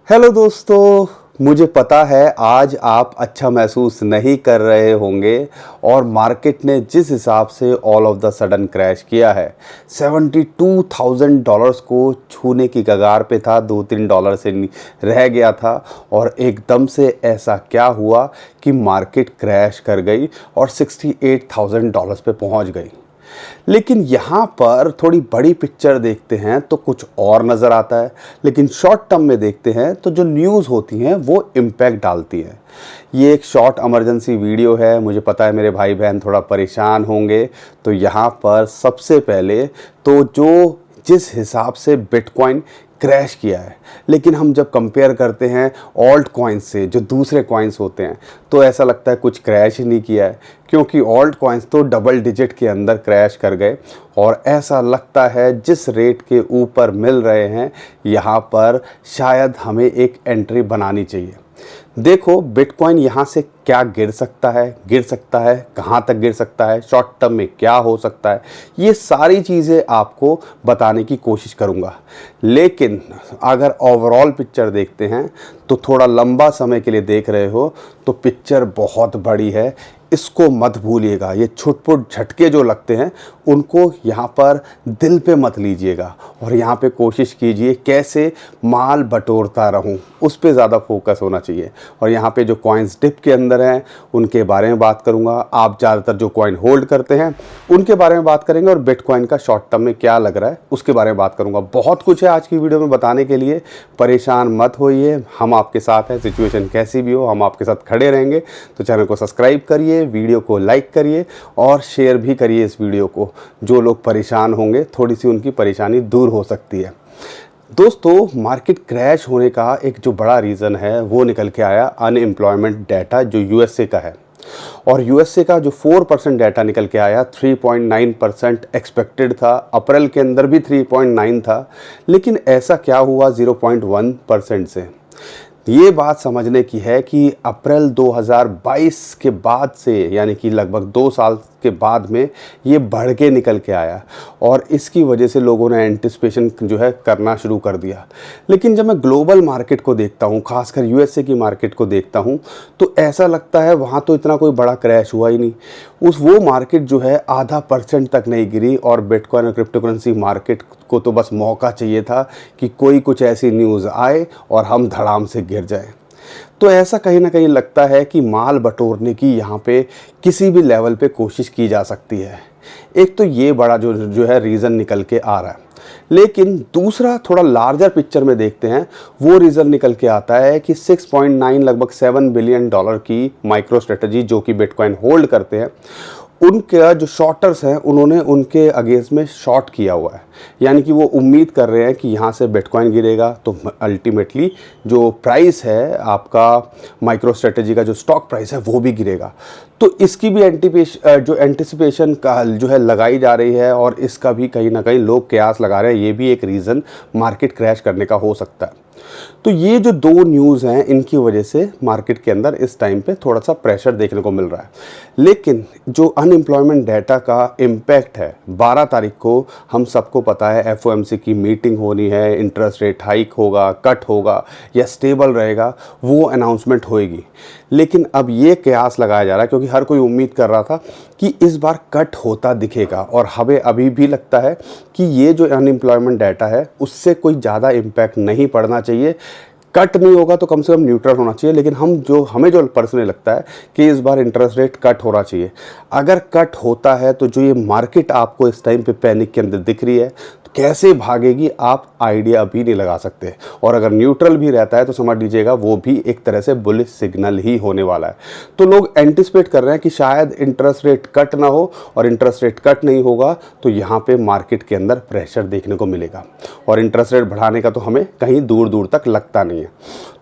Hello दोस्तों, मुझे पता है आज आप अच्छा महसूस नहीं कर रहे होंगे और मार्केट ने जिस हिसाब से all of the sudden crash किया है, $72,000 को छूने की कगार पे था, $2-3 से रह गया था और एकदम से ऐसा क्या हुआ कि मार्केट क्रैश कर गई और $68,000 पे पहुंच गई। लेकिन यहाँ पर थोड़ी बड़ी पिक्चर देखते हैं तो कुछ और नज़र आता है, लेकिन शॉर्ट टर्म में देखते हैं तो जो न्यूज़ होती हैं वो इम्पैक्ट डालती हैं। ये एक शॉर्ट इमरजेंसी वीडियो है, मुझे पता है मेरे भाई बहन थोड़ा परेशान होंगे। तो यहाँ पर सबसे पहले तो जिस हिसाब से बिटकॉइन क्रैश किया है, लेकिन हम जब कंपेयर करते हैं ऑल्ट कॉइन्स से, जो दूसरे कॉइन्स होते हैं, तो ऐसा लगता है कुछ क्रैश ही नहीं किया है, क्योंकि ऑल्ट कॉइन्स तो डबल डिजिट के अंदर क्रैश कर गए। और ऐसा लगता है जिस रेट के ऊपर मिल रहे हैं यहाँ पर शायद हमें एक एंट्री बनानी चाहिए। देखो बिटकॉइन यहाँ से क्या गिर सकता है, कहाँ तक गिर सकता है, शॉर्ट टर्म में क्या हो सकता है, ये सारी चीज़ें आपको बताने की कोशिश करूँगा। लेकिन अगर ओवरऑल पिक्चर देखते हैं तो थोड़ा लंबा समय के लिए देख रहे हो तो पिक्चर बहुत बड़ी है, इसको मत भूलिएगा। ये छुटपुट झटके जो लगते हैं उनको यहाँ पर दिल पे मत लीजिएगा और यहाँ पे कोशिश कीजिए कैसे माल बटोरता रहूँ, उस पे ज़्यादा फोकस होना चाहिए। और यहाँ पे जो कॉइन्स डिप के अंदर हैं उनके बारे में बात करूँगा। आप ज़्यादातर जो कॉइन होल्ड करते हैं उनके बारे में बात करेंगे और बिटकॉइन का शॉर्ट टर्म में क्या लग रहा है उसके बारे में बात करूँगा। बहुत कुछ है आज की वीडियो में बताने के लिए, परेशान मत होइए, हम आपके साथ हैं। सिचुएशन कैसी भी हो हम आपके साथ खड़े रहेंगे। तो चैनल को सब्सक्राइब करिए, वीडियो को लाइक करिए और शेयर भी करिए इस वीडियो को। जो लोग परेशान होंगे थोड़ी सी उनकी परेशानी दूर हो सकती है। दोस्तों, मार्केट क्रैश होने का एक जो बड़ा रीज़न है वो निकल के आया अनएम्प्लॉयमेंट डाटा जो यूएसए का है। और यूएसए का जो 4% डाटा निकल के आया, 3.9% एक्सपेक्टेड था, अप्रैल के अंदर भी 3.9 था, लेकिन ऐसा क्या हुआ 0.1% से। ये बात समझने की है कि अप्रैल 2022 के बाद से, यानी कि लगभग 2 साल के बाद में ये बढ़ के निकल के आया और इसकी वजह से लोगों ने एंटिसिपेशन जो है करना शुरू कर दिया। लेकिन जब मैं ग्लोबल मार्केट को देखता हूँ, खासकर यूएसए की मार्केट को देखता हूँ, तो ऐसा लगता है वहाँ तो इतना कोई बड़ा क्रैश हुआ ही नहीं। वो मार्केट जो है 0.5% तक नहीं गिरी और बिटकॉइन और क्रिप्टो करेंसी मार्केट को तो बस मौका चाहिए था कि कोई कुछ ऐसी न्यूज़ आए और हम धड़ाम से गिर जाए। तो ऐसा कहीं ना कहीं लगता है कि माल बटोरने की यहाँ पे किसी भी लेवल पे कोशिश की जा सकती है। एक तो ये बड़ा जो है रीज़न निकल के आ रहा है, लेकिन दूसरा थोड़ा लार्जर पिक्चर में देखते हैं। वो रीज़न निकल के आता है कि 6.9 लगभग $7 बिलियन की माइक्रो स्ट्रेटजी जो कि बिटकॉइन होल्ड करते हैं, उनका जो शॉर्टर्स हैं उन्होंने उनके अगेंस्ट में शॉर्ट किया हुआ है। यानी कि वो उम्मीद कर रहे हैं कि यहाँ से बिटकॉइन गिरेगा तो अल्टीमेटली जो प्राइस है आपका माइक्रो स्ट्रेटजी का जो स्टॉक प्राइस है वो भी गिरेगा। तो इसकी भी एंटिसिपेशन का जो है लगाई जा रही है और इसका भी कहीं ना कहीं लोग कयास लगा रहे हैं, ये भी एक रीज़न मार्केट क्रैश करने का हो सकता है। तो ये जो 2 न्यूज़ हैं इनकी वजह से मार्केट के अंदर इस टाइम पे थोड़ा सा प्रेशर देखने को मिल रहा है। लेकिन जो अनएम्प्लॉयमेंट डाटा का इम्पैक्ट है, 12 तारीख को हम सबको पता है एफओएमसी की मीटिंग होनी है, इंटरेस्ट रेट हाइक होगा, कट होगा या स्टेबल रहेगा, वो अनाउंसमेंट होएगी। लेकिन अब ये कयास लगाया जा रहा है, क्योंकि हर कोई उम्मीद कर रहा था कि इस बार कट होता दिखेगा और हमें अभी भी लगता है कि ये जो अनएम्प्लॉयमेंट डाटा है उससे कोई ज़्यादा इम्पैक्ट नहीं पड़ना चाहिए। कट नहीं होगा तो कम से कम न्यूट्रल होना चाहिए, लेकिन हमें जो पर्सनली लगता है कि इस बार इंटरेस्ट रेट कट होना चाहिए। अगर कट होता है तो जो ये मार्केट आपको इस टाइम पे पैनिक के अंदर दिख रही है, तो कैसे भागेगी आप आइडिया अभी नहीं लगा सकते। और अगर न्यूट्रल भी रहता है तो समझ लीजिएगा वो भी एक तरह से बुलिश सिग्नल ही होने वाला है। तो लोग एंटिसिपेट कर रहे हैं कि शायद इंटरेस्ट रेट कट ना हो, और इंटरेस्ट रेट कट नहीं होगा तो यहाँ पे मार्केट के अंदर प्रेशर देखने को मिलेगा और इंटरेस्ट रेट बढ़ाने का तो हमें कहीं दूर दूर तक लगता नहीं है।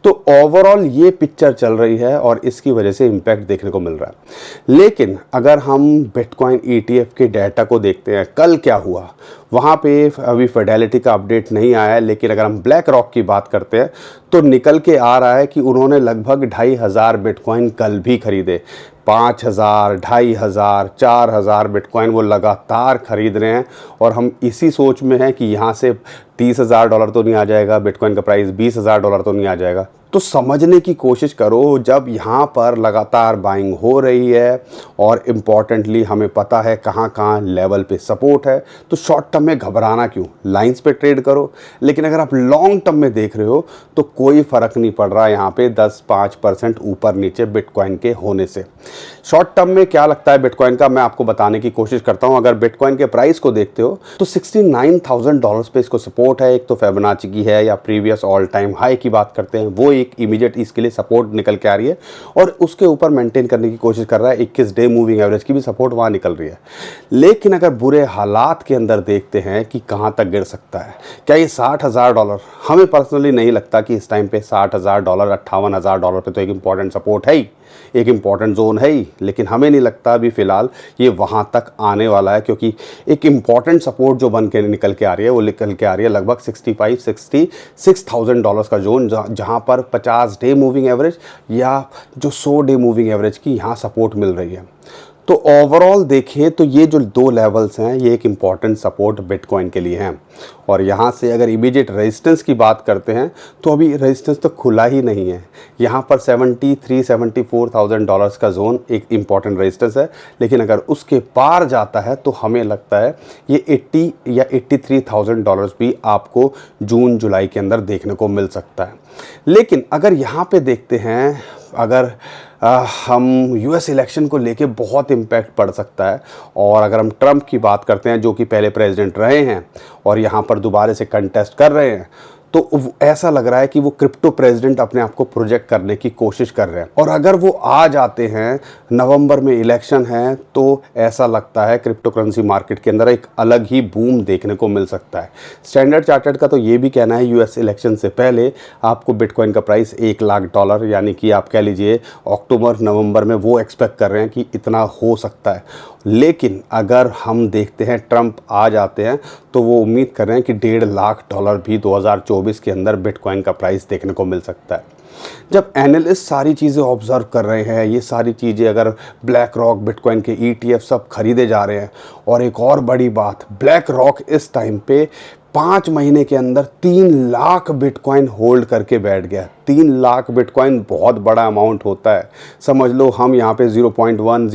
तो ओवरऑल ये पिक्चर चल रही है और इसकी वजह से इम्पैक्ट देखने को मिल रहा है। लेकिन अगर हम बिटकॉइन ईटीएफ के डाटा को देखते हैं, कल क्या हुआ, वहाँ पे अभी फिडेलिटी का अपडेट नहीं आया है, लेकिन अगर हम ब्लैक रॉक की बात करते हैं तो निकल के आ रहा है कि उन्होंने लगभग 2,500 बिटकॉइन कल भी खरीदे। 5,000, 2,500, 4,000 बिटकॉइन वो लगातार खरीद रहे हैं। और हम इसी सोच में हैं कि यहाँ से $30,000 तो नहीं आ जाएगा, बिटकॉइन का प्राइस $20,000 तो नहीं आ जाएगा। तो समझने की कोशिश करो, जब यहाँ पर लगातार बाइंग हो रही है और इम्पॉर्टेंटली हमें पता है कहाँ कहाँ लेवल पे सपोर्ट है, तो शॉर्ट टर्म में घबराना क्यों, लाइंस पे ट्रेड करो। लेकिन अगर आप लॉन्ग टर्म में देख रहे हो तो कोई फ़र्क नहीं पड़ रहा यहाँ पे 10-5% ऊपर नीचे बिटकॉइन के होने से। शॉर्ट टर्म में क्या लगता है बिटकॉइन का, मैं आपको बताने की कोशिश करता हूँ। अगर बिटकॉइन के प्राइस को देखते हो तो $69,000 पे इसको सपोर्ट है। एक तो फिबोनाची की है या प्रीवियस ऑल टाइम हाई की बात करते हैं, वो एक इमीडिएट इसके लिए सपोर्ट निकल के आ रही है और उसके ऊपर मेंटेन करने की कोशिश कर रहा है। 21 डे मूविंग एवरेज की भी सपोर्ट वहाँ निकल रही है। लेकिन अगर बुरे हालात के अंदर देखते हैं कि कहाँ तक गिर सकता है, क्या ये $60,000, हमें पर्सनली नहीं लगता कि इस टाइम पे $60,000, $58,000 पे तो एक इंपॉर्टेंट सपोर्ट है ही, एक इम्पॉर्टेंट जोन है ही। लेकिन हमें नहीं लगता अभी फ़िलहाल ये वहाँ तक आने वाला है, क्योंकि एक इम्पॉर्टेंट सपोर्ट जो बन के निकल के आ रही है वो निकल के आ रही है लगभग $66,000 का जोन, जहाँ पर 50 डे मूविंग एवरेज या जो 100 डे मूविंग एवरेज की यहाँ सपोर्ट मिल रही है। तो ओवरऑल देखें तो ये जो दो लेवल्स हैं ये एक इम्पॉर्टेंट सपोर्ट बिटकॉइन के लिए हैं। और यहाँ से अगर इमीडिएट रेजिस्टेंस की बात करते हैं तो अभी रेजिस्टेंस तो खुला ही नहीं है। यहाँ पर $73,000-74,000 का जोन एक इम्पॉर्टेंट रेजिस्टेंस है। लेकिन अगर उसके पार जाता है तो हमें लगता है ये 80 या $83,000 भी आपको जून जुलाई के अंदर देखने को मिल सकता है। लेकिन अगर यहाँ पे देखते हैं, अगर हम यूएस इलेक्शन को लेके बहुत इम्पैक्ट पड़ सकता है, और अगर हम ट्रंप की बात करते हैं जो कि पहले प्रेसिडेंट रहे हैं और यहाँ पर दोबारा से कंटेस्ट कर रहे हैं, तो ऐसा लग रहा है कि वो क्रिप्टो प्रेसिडेंट अपने आप को प्रोजेक्ट करने की कोशिश कर रहे हैं। और अगर वो आ जाते हैं, नवंबर में इलेक्शन है, तो ऐसा लगता है क्रिप्टो करेंसी मार्केट के अंदर एक अलग ही बूम देखने को मिल सकता है। स्टैंडर्ड चार्टर्ड का तो ये भी कहना है यूएस इलेक्शन से पहले आपको बिटकॉइन का प्राइस $1,00,000 यानी कि आप कह लीजिए अक्टूबर नवंबर में वो एक्सपेक्ट कर रहे हैं कि इतना हो सकता है। लेकिन अगर हम देखते हैं ट्रंप आ जाते हैं तो वो उम्मीद कर रहे हैं कि $1.5 लाख भी 2024 के अंदर बिटकॉइन का प्राइस देखने को मिल सकता है। जब एनालिस्ट सारी चीज़ें ऑब्जर्व कर रहे हैं, ये सारी चीज़ें अगर ब्लैक रॉक, बिटकॉइन के ETF सब खरीदे जा रहे हैं, और एक और बड़ी बात, ब्लैक रॉक इस टाइम पे 5 महीने के अंदर 3 लाख बिटकॉइन होल्ड करके बैठ गया। 3 लाख बिटकॉइन बहुत बड़ा अमाउंट होता है। समझ लो हम यहाँ पे 0.1,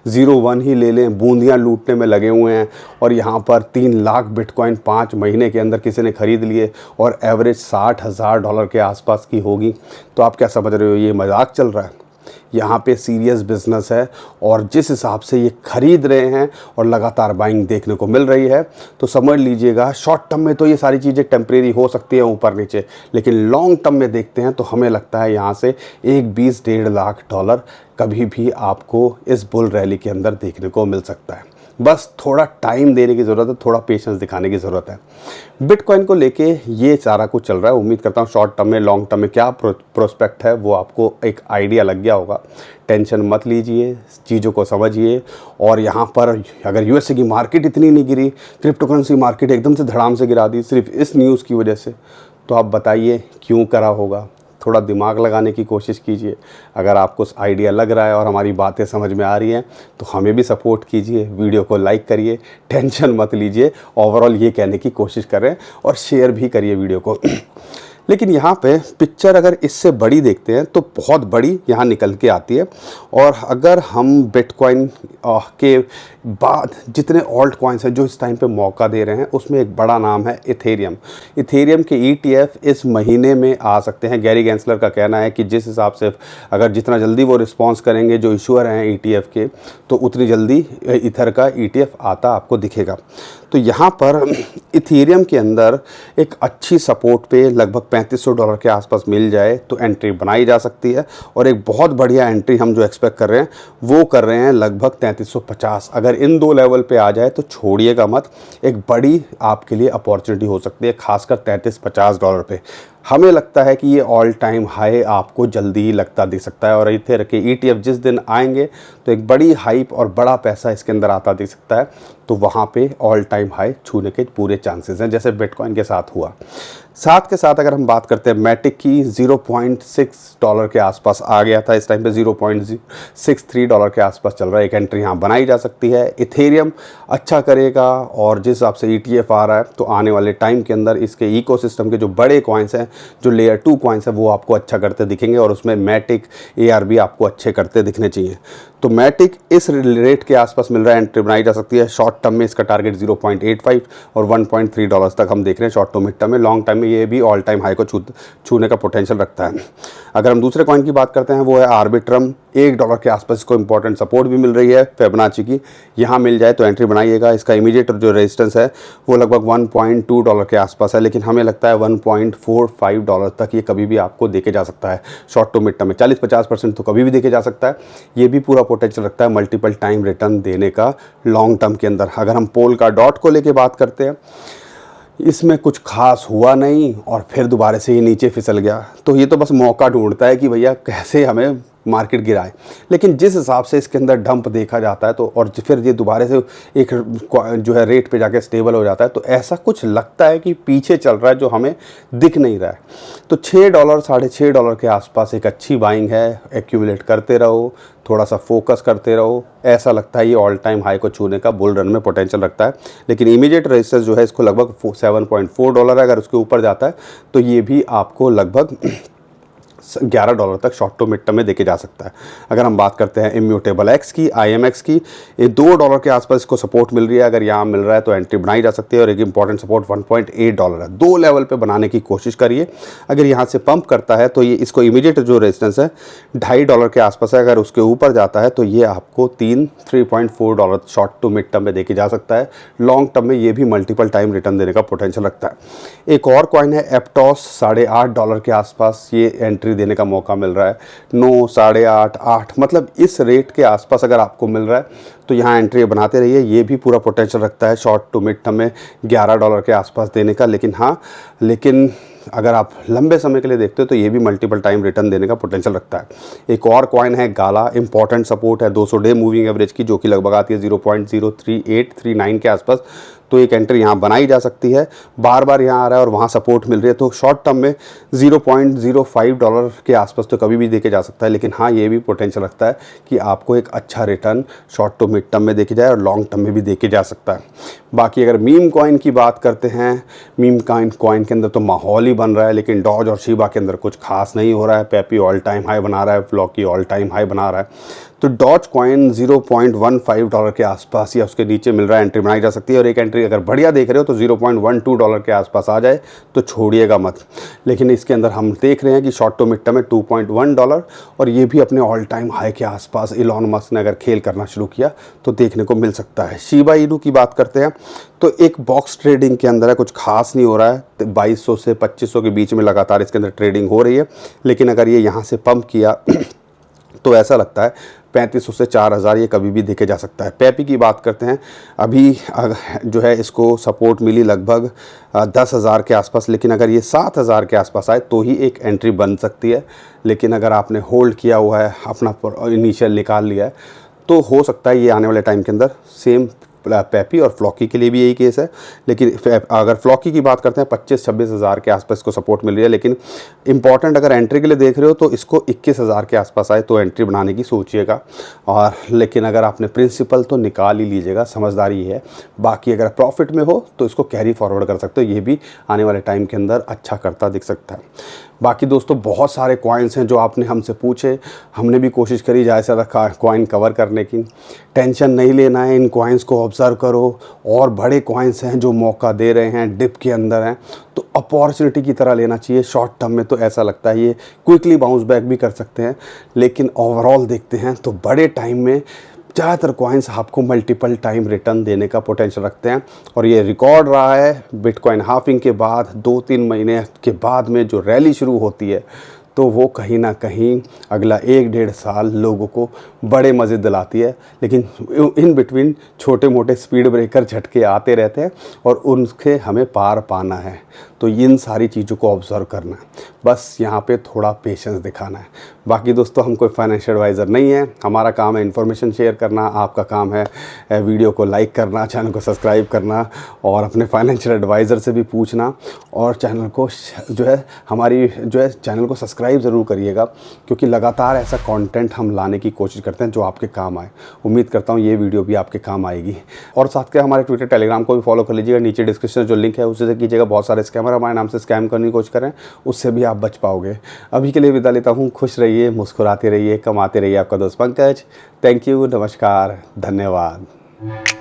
0.01 ही ले लें, बूंदियाँ लूटने में लगे हुए हैं, और यहाँ पर 3 लाख बिटकॉइन 5 महीने के अंदर किसी ने ख़रीद लिए, और एवरेज $60,000 के आसपास की होगी। तो आप क्या समझ रहे हो, ये मजाक चल रहा है? यहाँ पे सीरियस बिजनेस है, और जिस हिसाब से ये खरीद रहे हैं और लगातार बाइंग देखने को मिल रही है, तो समझ लीजिएगा शॉर्ट टर्म में तो ये सारी चीज़ें टेम्परेरी हो सकती है ऊपर नीचे, लेकिन लॉन्ग टर्म में देखते हैं तो हमें लगता है यहाँ से एक $20-1.5 लाख कभी भी आपको इस बुल रैली के अंदर देखने को मिल सकता है। बस थोड़ा टाइम देने की ज़रूरत है, थोड़ा पेशेंस दिखाने की ज़रूरत है। बिटकॉइन को लेके ये सारा कुछ चल रहा है। उम्मीद करता हूँ शॉर्ट टर्म में, लॉन्ग टर्म में क्या प्रोस्पेक्ट है वो आपको एक आइडिया लग गया होगा। टेंशन मत लीजिए, चीज़ों को समझिए। और यहाँ पर अगर यूएसए की मार्केट इतनी नहीं गिरी, क्रिप्टो करेंसी मार्केट एकदम से धड़ाम से गिरा दी सिर्फ इस न्यूज़ की वजह से, तो आप बताइए क्यों करा होगा? थोड़ा दिमाग लगाने की कोशिश कीजिए। अगर आपको आइडिया लग रहा है और हमारी बातें समझ में आ रही हैं तो हमें भी सपोर्ट कीजिए, वीडियो को लाइक करिए, टेंशन मत लीजिए। ओवरऑल ये कहने की कोशिश करें और शेयर भी करिए वीडियो को। लेकिन यहाँ पे पिक्चर अगर इससे बड़ी देखते हैं तो बहुत बड़ी यहाँ निकल के आती है। और अगर हम बिटकॉइन के बाद जितने ऑल्ट कॉइन्स हैं जो इस टाइम पे मौका दे रहे हैं, उसमें एक बड़ा नाम है इथेरियम। इथेरियम के ETF इस महीने में आ सकते हैं। गैरी गैंसलर का कहना है कि जिस हिसाब से अगर जितना जल्दी वो रिस्पॉन्स करेंगे जो इशूअर हैं ETF के, तो उतनी जल्दी इथर का ETF आता आपको दिखेगा। तो यहाँ पर इथेरियम के अंदर एक अच्छी सपोर्ट पे लगभग $3500 के आसपास मिल जाए तो एंट्री बनाई जा सकती है। और एक बहुत बढ़िया एंट्री हम जो एक्सपेक्ट कर रहे हैं वो कर रहे हैं लगभग 3350। अगर इन दो लेवल पे आ जाए तो छोड़िएगा मत, एक बड़ी आपके लिए अपॉर्चुनिटी हो सकती है, खासकर $3350 पे। हमें लगता है कि ये ऑल टाइम हाई आपको जल्दी ही लगता दिख सकता है। और इथर के ETF जिस दिन आएंगे तो एक बड़ी हाइप और बड़ा पैसा इसके अंदर आता दिख सकता है, तो वहाँ पे ऑल टाइम हाई छूने के पूरे चांसेस हैं, जैसे बिटकॉइन के साथ हुआ। साथ के साथ अगर हम बात करते हैं मैटिक की, $0.6 के आसपास आ गया था, इस टाइम पे $0.63 के आसपास चल रहा है, एक एंट्री यहाँ बनाई जा सकती है। इथेरियम अच्छा करेगा और जिस हिसाब से ETF आ रहा है तो आने वाले टाइम के अंदर इसके इकोसिस्टम के जो बड़े कॉइन्स हैं, जो लेयर 2 कॉइन्स हैं, वो आपको अच्छा करते दिखेंगे और उसमें मैटिक, ARB आपको अच्छे करते दिखने चाहिए। तो मैटिक इस रेट के आसपास मिल रहा है, एंट्री बनाई जा सकती है। शॉर्ट टर्म में इसका टारगेट 0.85 और $1.3 तक हम देख रहे हैं शॉर्ट टू मिड टर्म में। लॉन्ग टर्म में ये भी ऑल टाइम हाई को छूने का पोटेंशियल रखता है। अगर हम दूसरे कॉइन की बात करते हैं वो है आर्बिट्रम, $1 के आसपास इसको इंपॉर्टेंट सपोर्ट भी मिल रही है फिबोनाची की, यहाँ मिल जाए तो एंट्री बनाइएगा। इसका इमीडिएट जो रेजिस्टेंस है वो लगभग $1.2 के आसपास है, लेकिन हमें लगता है $1.45 तक ये कभी भी आपको देके जा सकता है शॉर्ट टू मिड टर्म में। 40-50% तो कभी भी देके जा सकता है। ये भी पूरा पोटेंशियल रखता है मल्टीपल टाइम रिटर्न देने का लॉन्ग टर्म के अंदर। अगर हम पोल का डॉट को लेके बात करते हैं, इसमें कुछ खास हुआ नहीं और फिर दोबारा से ये नीचे फिसल गया, तो ये तो बस मौका ढूंढता है कि भैया कैसे हमें मार्केट गिराए। लेकिन जिस हिसाब से इसके अंदर डंप देखा जाता है तो और फिर ये दोबारा से एक जो है रेट पे जाके स्टेबल हो जाता है, तो ऐसा कुछ लगता है कि पीछे चल रहा है जो हमें दिख नहीं रहा है। तो $6 $6.5 के आसपास एक अच्छी बाइंग है। एक्यूमुलेट करते रहो, थोड़ा सा फोकस करते रहो, ऐसा लगता है ये ऑल टाइम हाई को छूने का बुल रन में पोटेंशियल रखता है। लेकिन इमीडिएट रेजिस्टेंस जो है इसको लगभग $7.4 है। अगर उसके ऊपर जाता है तो ये भी आपको लगभग $11 तक शॉर्ट टू मिड टर्म में देखे जा सकता है। अगर हम बात करते हैं इम्यूटेबल एक्स की, IMX की, ये $2 के आसपास इसको सपोर्ट मिल रही है। अगर यहाँ मिल रहा है तो एंट्री बनाई जा सकती है और एक इंपॉर्टेंट सपोर्ट $1.8 है। 2 लेवल पे बनाने की कोशिश करिए। अगर यहाँ से पंप करता है तो ये इसको इमीडिएट जो रेजिस्टेंस है $2.5 के आसपास है। अगर उसके ऊपर जाता है तो ये आपको $3.4 शॉर्ट टू मिड टर्म में देखे जा सकता है। लॉन्ग टर्म में ये भी मल्टीपल टाइम रिटर्न देने का पोटेंशियल रखता है। एक और कॉइन है एप्टॉस, $8.5 के आसपास ये एंट्री देने का मौका मिल रहा है। 9, 8.5, 8 मतलब इस रेट के आसपास अगर आपको मिल रहा है तो यहाँ एंट्री बनाते रहिए। ये भी पूरा पोटेंशियल रखता है शॉर्ट टू मिड टर्म में $11 के आसपास देने का। लेकिन अगर आप लंबे समय के लिए देखते हो तो ये भी मल्टीपल टाइम रिटर्न देने का पोटेंशियल रखता है। एक और कॉइन है गाला, इंपॉर्टेंट सपोर्ट है 200 डे मूविंग एवरेज की, जो कि लगभग आती है 0.03839 के आसपास। तो एक एंट्री यहाँ बनाई जा सकती है। बार बार यहाँ आ रहा है और वहाँ सपोर्ट मिल रही है, तो शॉर्ट टर्म में $0.05 के आसपास तो कभी भी देके जा सकता है। लेकिन हाँ, ये भी पोटेंशियल रखता है कि आपको एक अच्छा return short to mid term में देखे जाए और लॉन्ग टर्म में भी देके जा सकता है। बाकी अगर मीम कॉइन की बात करते हैं, मीम कॉइन के अंदर तो माहौल ही बन रहा है, लेकिन डॉज और शीबा के अंदर कुछ खास नहीं हो रहा है। पेपी ऑल टाइम हाई बना रहा है, फ्लॉकी ऑल टाइम हाई बना रहा है। तो डॉज कॉइन $0.15 के आसपास या उसके नीचे मिल रहा है, एंट्री बनाई जा सकती है। और एक एंट्री अगर बढ़िया देख रहे हो तो $0.12 के आसपास आ जाए तो छोड़िएगा मत। लेकिन इसके अंदर हम देख रहे हैं कि शॉर्ट टू मिड टर्म में $2.1 और ये भी अपने ऑल टाइम हाई के आसपास इलॉन मस्क ने अगर खेल करना शुरू किया तो देखने को मिल सकता है। शिबा इनू की बात करते हैं तो एक बॉक्स ट्रेडिंग के अंदर है, कुछ खास नहीं हो रहा है। 2200 से 2500 के बीच में लगातार इसके अंदर ट्रेडिंग हो रही है। लेकिन अगर ये यहाँ से पंप किया तो ऐसा लगता है 3500 से 4000 ये कभी भी देखे जा सकता है। पेपी की बात करते हैं, अभी जो है इसको सपोर्ट मिली लगभग 10,000 के आसपास। लेकिन अगर ये 7,000 के आसपास आए तो ही एक एंट्री बन सकती है। लेकिन अगर आपने होल्ड किया हुआ है, अपना इनिशियल निकाल लिया है, तो हो सकता है ये आने वाले टाइम के अंदर सेम पेपी और फ्लॉकी के लिए भी यही केस है। लेकिन अगर फ्लॉकी की बात करते हैं 25-26 हज़ार के आसपास इसको सपोर्ट मिल रही है। लेकिन इंपॉर्टेंट अगर एंट्री के लिए देख रहे हो तो इसको 21,000 के आसपास आए तो एंट्री बनाने की सोचिएगा। और लेकिन अगर आपने प्रिंसिपल तो निकाल ही लीजिएगा, समझदारी है। बाकी अगर प्रॉफिट में हो तो इसको कैरी फॉरवर्ड कर सकते हो, ये भी आने वाले टाइम के अंदर अच्छा करता दिख सकता है। बाकी दोस्तों बहुत सारे कॉइन्स हैं जो आपने हमसे पूछे, हमने भी कोशिश करी ज़्यादा कॉइन कवर करने की। टेंशन नहीं लेना है, इन कॉइन्स को ऑब्ज़र्व करो। और बड़े कॉइन्स हैं जो मौका दे रहे हैं, डिप के अंदर हैं, तो अपॉर्चुनिटी की तरह लेना चाहिए। शॉर्ट टर्म में तो ऐसा लगता है ये क्विकली बाउंस बैक भी कर सकते हैं, लेकिन ओवरऑल देखते हैं तो बड़े टाइम में ज़्यादातर कॉइन्स आपको मल्टीपल टाइम रिटर्न देने का पोटेंशियल रखते हैं। और ये रिकॉर्ड रहा है बिटकॉइन हाफिंग के बाद 2-3 महीने के बाद में जो रैली शुरू होती है, तो वो कहीं ना कहीं अगला 1-1.5 साल लोगों को बड़े मज़े दिलाती है। लेकिन इन बिटवीन छोटे मोटे स्पीड ब्रेकर झटके आते रहते हैं और उनके हमें पार पाना है। तो इन सारी चीज़ों को ऑब्ज़र्व करना है, बस यहाँ पे थोड़ा पेशेंस दिखाना है। बाकी दोस्तों, हम कोई फाइनेंशियल एडवाइज़र नहीं है, हमारा काम है इन्फॉर्मेशन शेयर करना, आपका काम है वीडियो को लाइक करना, चैनल को सब्सक्राइब करना और अपने फाइनेंशियल एडवाइज़र से भी पूछना। और चैनल को जो है हमारी जो है चैनल को सब्सक्राइब ज़रूर करिएगा, क्योंकि लगातार ऐसा कंटेंट हम लाने की कोशिश करते हैं जो आपके काम आए। उम्मीद करता हूँ ये वीडियो भी आपके काम आएगी। और साथ के हमारे ट्विटर टेलीग्राम को भी फॉलो कर लीजिएगा, नीचे डिस्क्रिप्शन में जो लिंक है उससे कीजिएगा। बहुत सारे स्कैमर हमारे नाम से स्कैम करने की कोशिश करें, उससे भी आप बच पाओगे। अभी के लिए विदा लेता हूँ। खुश रहिए, मुस्कुराते रहिए, कमाते रहिए। आपका दोस्त पंकज। थैंक यू, नमस्कार, धन्यवाद।